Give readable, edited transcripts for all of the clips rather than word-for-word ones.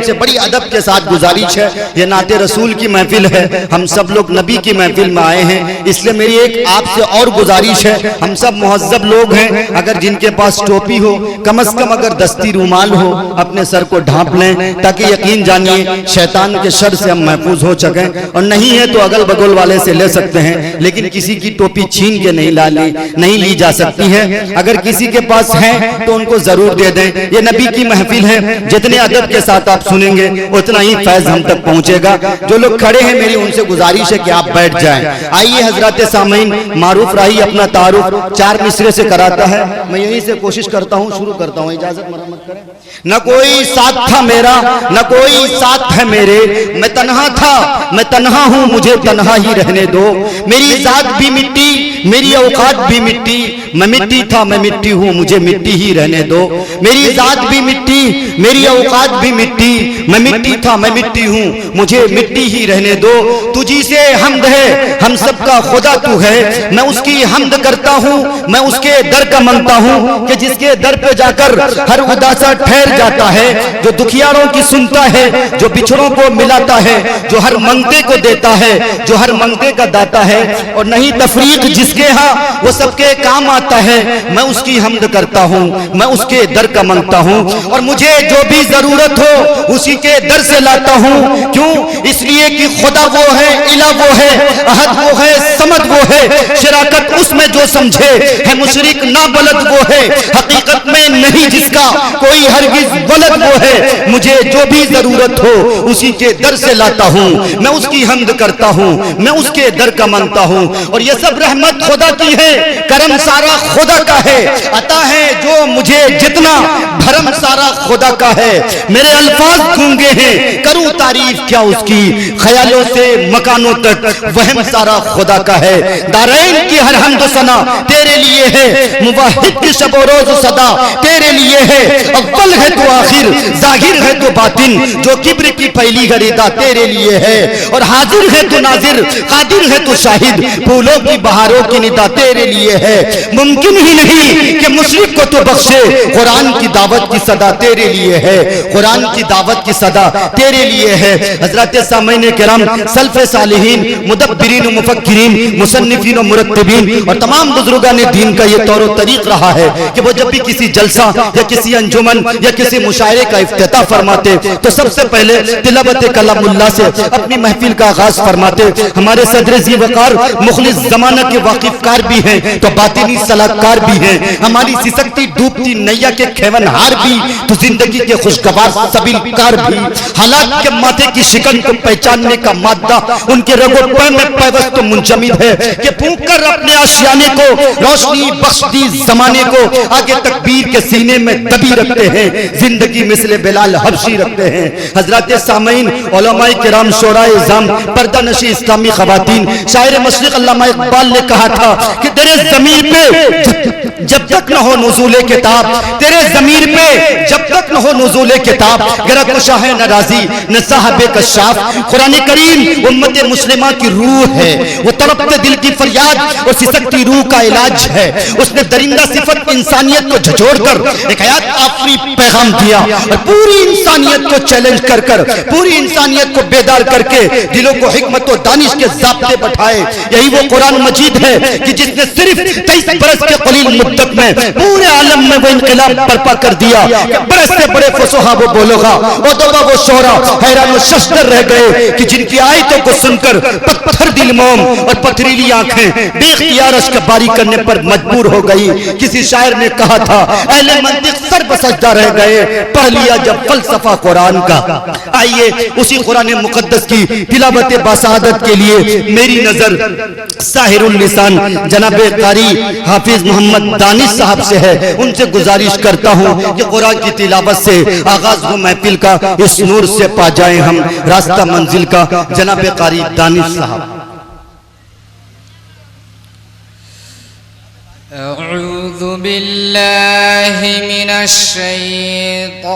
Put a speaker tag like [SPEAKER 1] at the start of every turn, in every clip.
[SPEAKER 1] سے بڑی ادب کے ساتھ گزارش ہے، یہ نعت رسول کی محفل ہے، ہم سب لوگ نبی کی محفل میں آئے ہیں، اس لیے میری ایک آپ سے اور گزارش ہے، ہم سب مہذب لوگ ہیں، اگر جن کے پاس ٹوپی ہو کم از کم اگر دستی رومال ہو اپنے سر کو ڈھانپ لیں تاکہ یقین جانیے شیطان کے شر سے ہم محفوظ ہو سکیں، اور نہیں ہے تو اگل بگل والے سے لے سکتے ہیں، لیکن کسی کی ٹوپی چھین کے نہیں لی جا سکتی ہے، اگر کسی کے پاس ہے تو ان کو ضرور دے دیں، یہ نبی کی محفل ہے، جتنے ادب کے ساتھ آپ سنیں گے اتنا ہی فیض ہم تک پہنچے گا، جو لوگ کھڑے ہیں میری ان سے گزارش ہے کہ آپ بیٹھ جائیں۔ آئیے حضرات سامعین، معروف راہی اپنا تعارف 4 مصرے سے کراتا ہے، میں یہیں سے کوشش کرتا ہوں، شروع کرتا ہوں، اجازت مرحمت کریں۔ نہ کوئی ساتھ تھا میرا نہ کوئی ساتھ ہے میرے، میں تنہا تھا میں تنہا ہوں مجھے تنہا ہی رہنے دو، میری ذات بھی مٹی میری اوقات بھی مٹی، میں مٹی تھا میں مٹی ہوں مجھے مٹی ہی رہنے دو، میری ذات بھی مٹی میری اوقات بھی مٹی، میں مٹی تھا میں مٹی ہوں مجھے مٹی ہی رہنے دو، تجھی سے حمد ہے ہم سب کا خدا تو ہے، میں اس کی حمد کرتا ہوں میں اس کے در کا منگتا ہوں کہ جس کے در پہ جا کر ہر اداسا ٹھہر جاتا ہے، جو دکھیاروں کی سنتا ہے جو بچھڑوں کو ملاتا ہے، جو ہر منگتے کو دیتا ہے جو ہر منگتے کا داتا ہے، اور نہیں تفریق جس کے ہاں وہ سب کے کام آتا ہے، میں اس کی حمد کرتا ہوں میں اس کے در کا منگتا ہوں، اور مجھے جو بھی ضرورت ہو اسی کے در سے لاتا ہوں، کیوں؟ اس لیے کہ خدا وہ ہے الہ وہ ہے احد وہ ہے صمد وہ ہے، شراکت اس میں جو سمجھے ہے مشرک نہ بلد وہ ہے، حقیقت میں نہیں جس کا کوئی ہرگز ولد وہ ہے، مجھے جو بھی ضرورت ہو اسی کے در سے لاتا ہوں، میں اس کی حمد کرتا ہوں میں اس کے در کا منگتا ہوں، اور یہ سب رحمت خدا کی ہے، کرم سارا خدا کا ہے، عطا ہے جو مجھے جتنا بھرم سارا خدا کا ہے، میرے الفاظ گونگے ہیں کروں تعریف کیا اس کی، خیالوں سے مکانوں تک وہم سارا خدا کا ہے، دارین کی ہر حمد و ثنا تیرے لیے ہے، موحد کی شب و روز صدا تیرے لیے ہے، اول ہے تو آخر ظاہر ہے تو باطن، جو کبر کی پہلی غریدہ تیرے لیے ہے، اور حاضر ہے تو ناظر قادر ہے تو شاہد، پھولوں کی بہاروں کی ندا تیرے لیے ہے، ممکن ہی نہیں کہ مشرک کو تو بخشے، قرآن کی دعوت کی صدا تیرے لیے ہے، قرآن کی دعوت کی صدا تیرے لیے ہے۔ حضرات سامعین کرام، سلف صالحین، مدبرین و مفکرین، مصنفین و مرتبین اور تمام بزرگان دین کا یہ طور و طریق رہا ہے کہ وہ جب بھی کسی جلسہ یا کسی انجمن یا کسی مشاعرے کا افتتاح فرماتے تو سب سے پہلے تلاوت کلام اللہ سے اپنی محفل کا آغاز فرماتے۔ ہمارے صدر ذی وقار مخلص زمانہ کے واقف کار بھی ہیں تو باطنی صلاحکار بھی ہیں، ہماری سسکتی ڈوبتی نیا کے کھیون ہار بھی تو زندگی کے خوشگوار سبیل کار بھی، حالات کے ماتھے کی شکن کو پہچاننے کا مادہ ان کے رگ و پے میں پیوست و منجمد ہے کہ پھونک کر اپنے آشیانے کو روشنی بخش دی زمانے کو، آگے تکبیر کے سینے میں دبی رکھتے ہیں، زندگی مثل بلال حبشی رکھتے ہیں۔ حضرات سامعین، علماء کرام، شورائے اعظام، پردہ نشی اسلامی خواتین، شاعر مشرق علامہ اقبال نے کہا تھا کہ تیرے ضمیر پہ جب تک نہ ہو نزول کتاب، تیرے ضمیر پہ جب تک نہ ہو نزول کتاب، گرہ کشا ہے نہ راضی نہ صاحب کشاف۔ قرآن کریم امت مسلمہ کی روح ہے، وہ تڑپتے دل کی فریاد اور سسکتی روح کا علاج ہے، اس نے درندہ صفت انسانیت کو جھجوڑ کر ایک حیات آفری پیغام دیا اور پوری انسانیت کو چیلنج کر کر پوری انسانیت کو بیدار کر کے دلوں کو حکمت و دانش کے ضابطے بٹھائے۔ یہی وہ قرآن مجید ہے کہ جس نے صرف 23 برس کے قلیل مدت میں پورے عالم میں وہ انقلاب برپا کر دیا کہ بڑے سے بڑے فصحا و بولغا ادبا و شعرا حیران و ششدر رہ گئے کہ جن کی آیتوں کو سن کر پتھر دل موم اور پتھریلی آنکھیں بے اختیار اشک باری کرنے پر مجبور ہو گئی۔ کسی شاعر نے کہا تھا اہل منطق سر بسجدہ رہ گئے پڑھ لیا جب فلسفہ قرآن کا۔ آئیے اسی قرآن مقدس کی تلاوت باسعادت کے لیے میری نظر ساحر اللسان جناب قاری حافظ محمد دانش صاحب سے ہے، ان سے گزارش کرتا ہوں کہ قرآن کی تلاوت سے آغاز ہو محفل کا، اس نور سے پا جائیں ہم راستہ منزل کا۔ جناب قاری دانش صاحب۔
[SPEAKER 2] اعوذ باللہ من الشیطان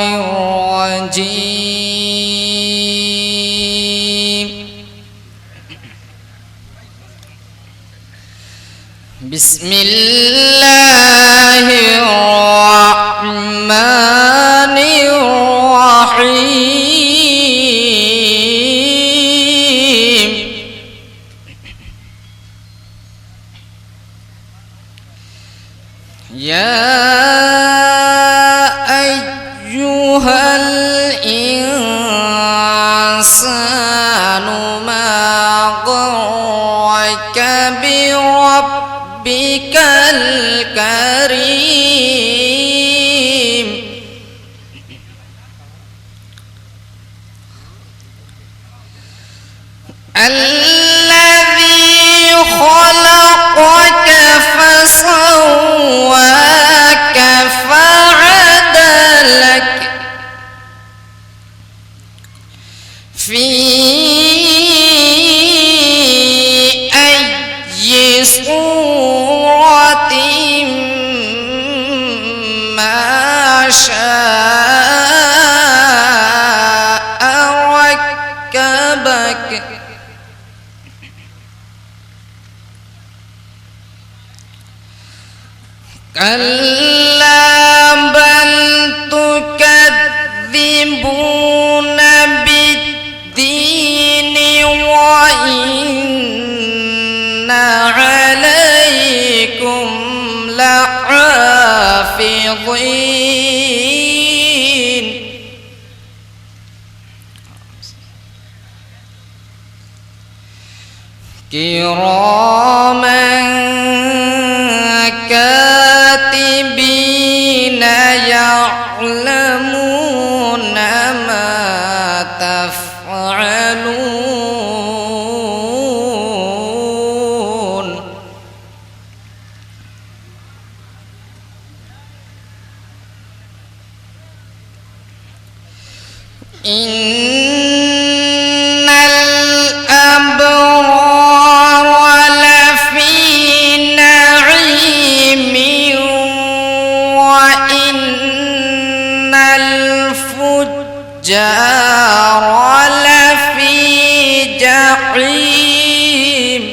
[SPEAKER 2] الرجیم، بسم اللہ الرحمن الرحیم، الذي خلقك فسواك فعدلك في أي صورة ما شاء ركبك كلا بل تكذبون بالدين وإن عليكم لحافظين كراما كاتبين يعلمون ما تفعلون إن الأبرار لفي نعيم وإن الفجار لفي جحيم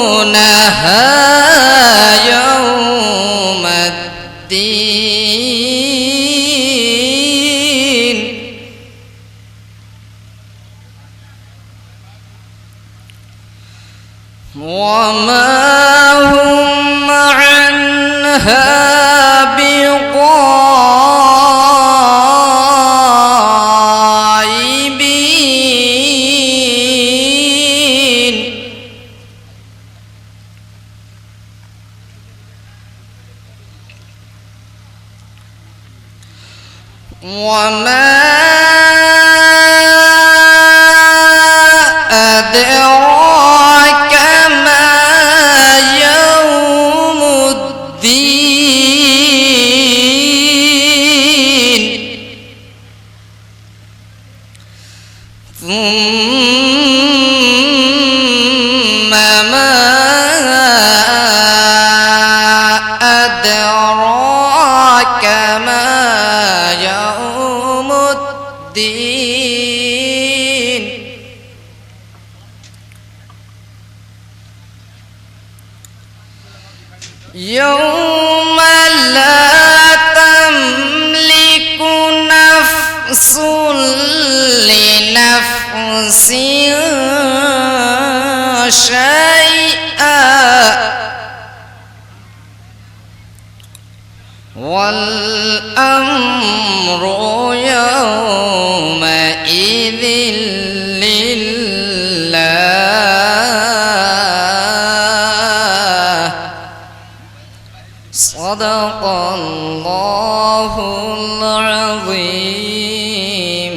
[SPEAKER 2] يصلونها يوم الدين وما هم عنها بغائبين وما أدراك ما يوم الدين ثم ما أدراك ما يوم الدين يوم لا تملك نفس لنفس شيئا والأمر يومئذ لله صدق الله العظيم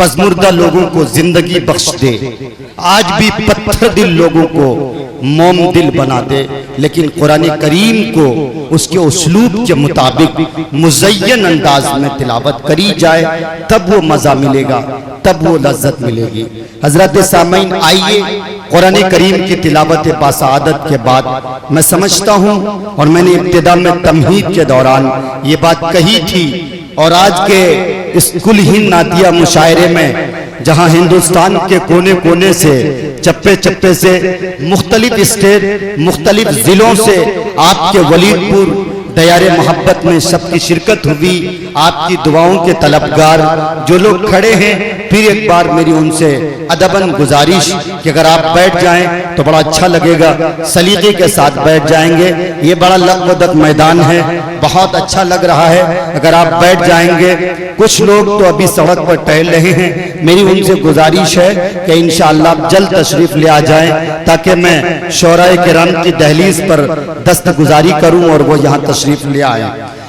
[SPEAKER 1] پزمردہ لوگوں کو زندگی بخش دے، آج بھی پتھر دل لوگوں کو موم دل بنا دے، لیکن قرآن کریم کو اس کے اسلوب کے مطابق مزین انداز میں تلاوت کری جائے، تب وہ مزہ ملے گا، تب وہ لذت ملے گی۔ حضرات سامعین، آئیے قرآن کریم کی تلاوت باسعادت کے بعد میں سمجھتا ہوں، اور میں نے ابتدا میں تمہید کے دوران یہ بات کہی تھی، اور آج کے اس کل ہند نعتیہ مشاعرے میں جہاں ہندوستان کے کونے کونے سے، چپے چپے سے، مختلف اسٹیٹ، مختلف ضلعوں سے آپ کے ولید پور دیار محبت میں سب کی شرکت ہوئی، آپ کی دعاؤں کے طلبگار جو لوگ کھڑے ہیں، پھر ایک بار میری ان سے ادباً گزارش کہ اگر آپ بیٹھ جائیں تو بڑا اچھا لگے گا، سلیقے کے ساتھ بیٹھ جائیں گے۔ یہ بڑا لغودک میدان ہے، بہت اچھا لگ رہا ہے، اگر آپ بیٹھ جائیں گے۔ کچھ لوگ تو ابھی سڑک پر ٹہل رہے ہیں، میری ان سے گزارش ہے کہ انشاءاللہ آپ جلد تشریف لے آ جائیں تاکہ میں شعراء کرام کی دہلیز پر دستگزاری کروں اور وہ یہاں تشریف لے آئیں۔